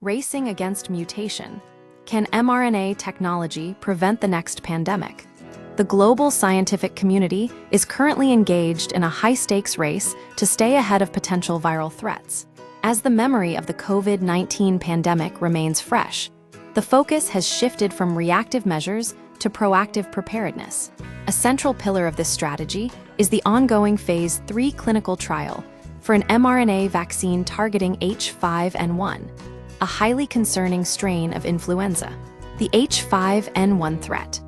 Racing against mutation. Can mRNA technology prevent the next pandemic? The global scientific community is currently engaged in a high-stakes race to stay ahead of potential viral threats. As the memory of the COVID-19 pandemic remains fresh, the focus has shifted from reactive measures to proactive preparedness. A central pillar of this strategy is the ongoing Phase 3 clinical trial for an mRNA vaccine targeting H5N1, a highly concerning strain of influenza. The H5N1 threat.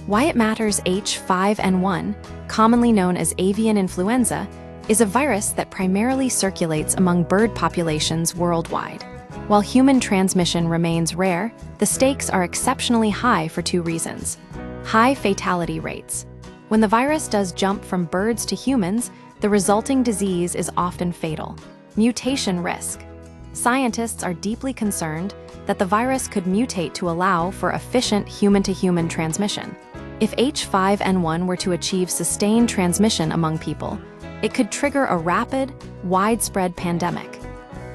Why it matters. H5N1, commonly known as avian influenza, is a virus that primarily circulates among bird populations worldwide. While human transmission remains rare, the stakes are exceptionally high for two reasons. High fatality rates. When the virus does jump from birds to humans, the resulting disease is often fatal. Mutation risk. Scientists are deeply concerned that the virus could mutate to allow for efficient human-to-human transmission. If H5N1 were to achieve sustained transmission among people, it could trigger a rapid, widespread pandemic.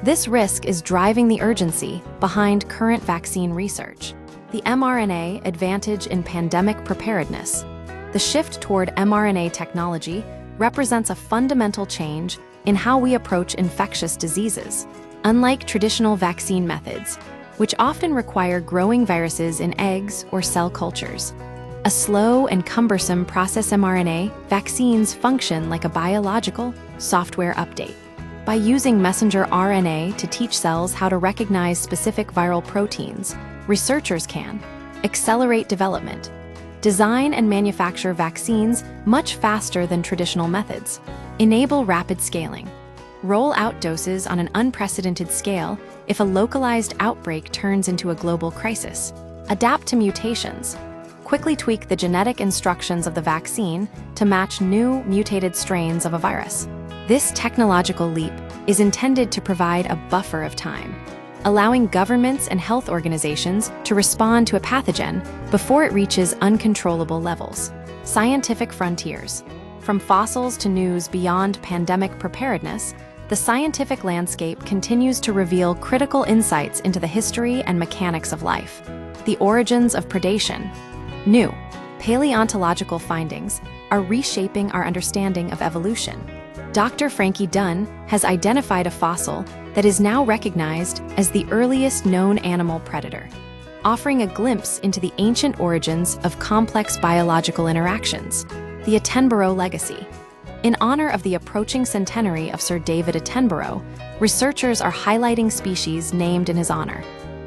This risk is driving the urgency behind current vaccine research. The mRNA advantage in pandemic preparedness. The shift toward mRNA technology represents a fundamental change in how we approach infectious diseases. Unlike traditional vaccine methods, which often require growing viruses in eggs or cell cultures, a slow and cumbersome process mRNA vaccines function like a biological software update. By using messenger RNA to teach cells how to recognize specific viral proteins, researchers can accelerate development, design and manufacture vaccines much faster than traditional methods, enable rapid scaling, roll out doses on an unprecedented scale if a localized outbreak turns into a global crisis, adapt to mutations, quickly tweak the genetic instructions of the vaccine to match new mutated strains of a virus. This technological leap is intended to provide a buffer of time, allowing governments and health organizations to respond to a pathogen before it reaches uncontrollable levels. Scientific frontiers. From fossils to news beyond pandemic preparedness, the scientific landscape continues to reveal critical insights into the history and mechanics of life. The origins of predation. New paleontological findings are reshaping our understanding of evolution. Dr. Frankie Dunn has identified a fossil that is now recognized as the earliest known animal predator, offering a glimpse into the ancient origins of complex biological interactions. The Attenborough legacy. In honor of the approaching centenary of Sir David Attenborough, researchers are highlighting species named in his honor,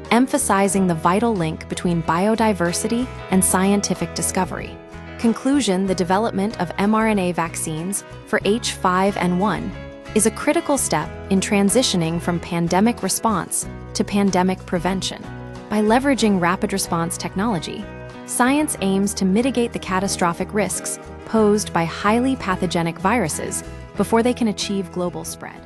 emphasizing the vital link between biodiversity and scientific discovery. Conclusion: the development of mRNA vaccines for H5N1 is a critical step in transitioning from pandemic response to pandemic prevention. By leveraging rapid response technology, science aims to mitigate the catastrophic risks posed by highly pathogenic viruses before they can achieve global spread.